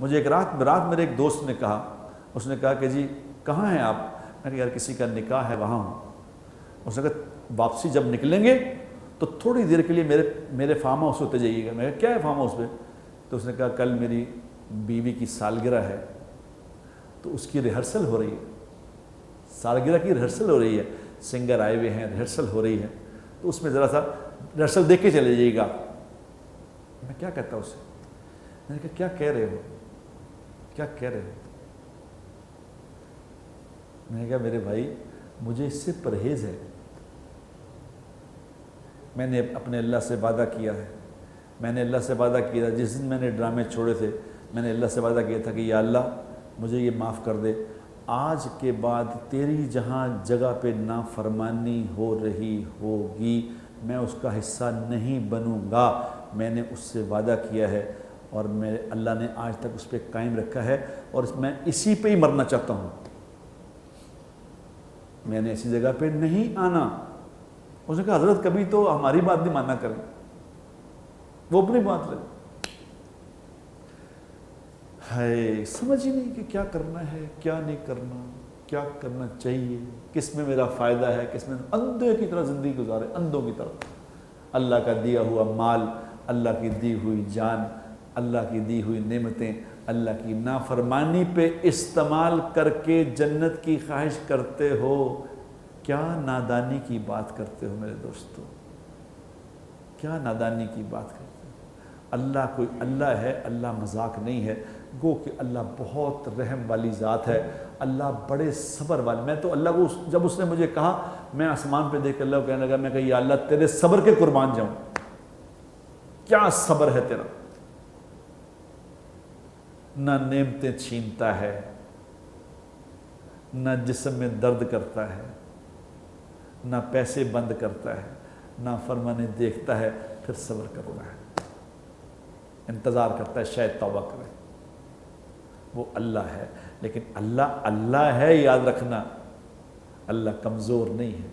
مجھے ایک رات میرے ایک دوست نے کہا، اس نے کہا کہ جی کہاں ہیں آپ؟ میں نے کہا یار کسی کا نکاح ہے وہاں ہوں۔ اس نے کہا واپسی جب نکلیں گے تو تھوڑی دیر کے لیے میرے فارم ہاؤس ہوتے جائیے گا۔ میں نے کہا کیا ہے فارم ہاؤس پہ؟ تو اس نے کہا کل میری بیوی کی سالگرہ ہے تو اس کی ریہرسل ہو رہی ہے، سالگرہ کی ریہرسل ہو رہی ہے، سنگر آئے ہوئے ہیں، ریہرسل ہو رہی ہے، تو اس میں ذرا سا ریہرسل دیکھ کے چلے جائیے گا۔ میں کیا کہتا ہوں اسے؟ میں نے کہا کیا کہہ رہے ہو، کیا کہہ رہے ہو؟ میں نے کہا میرے بھائی مجھے اس سے پرہیز ہے، میں نے اپنے اللہ سے وعدہ کیا ہے، میں نے اللہ سے وعدہ کیا تھا جس دن میں نے ڈرامے چھوڑے تھے، میں نے اللہ سے وعدہ کیا تھا کہ یا اللہ مجھے یہ معاف کر دے، آج کے بعد تیری جہاں جگہ پہ نافرمانی ہو رہی ہوگی میں اس کا حصہ نہیں بنوں گا۔ میں نے اس سے وعدہ کیا ہے اور اللہ نے آج تک اس پہ قائم رکھا ہے اور میں اسی پہ ہی مرنا چاہتا ہوں، میں نے ایسی جگہ پہ نہیں آنا۔ اس نے کہا حضرت کبھی تو ہماری بات نہیں ماننا کریں، وہ اپنی بات رہے۔ ہے سمجھ ہی نہیں کہ کیا کرنا ہے، کیا نہیں کرنا، کیا کرنا چاہیے، کس میں میرا فائدہ ہے، کس میں اندھے کی طرح زندگی گزارے، اندھوں کی طرح۔ اللہ کا دیا ہوا مال، اللہ کی دی ہوئی جان، اللہ کی دی ہوئی نعمتیں اللہ کی نافرمانی پہ استعمال کر کے جنت کی خواہش کرتے ہو، کیا نادانی کی بات کرتے ہو میرے دوستو، کیا نادانی کی بات کرتے ہو۔ اللہ کوئی اللہ ہے، اللہ مذاق نہیں ہے، گو کہ اللہ بہت رحم والی ذات ہے، اللہ بڑے صبر والے۔ میں تو اللہ کو جب اس نے مجھے کہا میں آسمان پہ دیکھ کر اللہ کو کہنے لگا، میں کہا یا اللہ تیرے صبر کے قربان جاؤں، کیا صبر ہے تیرا، نہ نعمتیں چھینتا ہے، نہ جسم میں درد کرتا ہے، نہ پیسے بند کرتا ہے، نہ فرمانے دیکھتا ہے، پھر صبر کرتا ہے، انتظار کرتا ہے شاید توبہ کرے۔ وہ اللہ ہے، لیکن اللہ ہے، یاد رکھنا اللہ کمزور نہیں ہے۔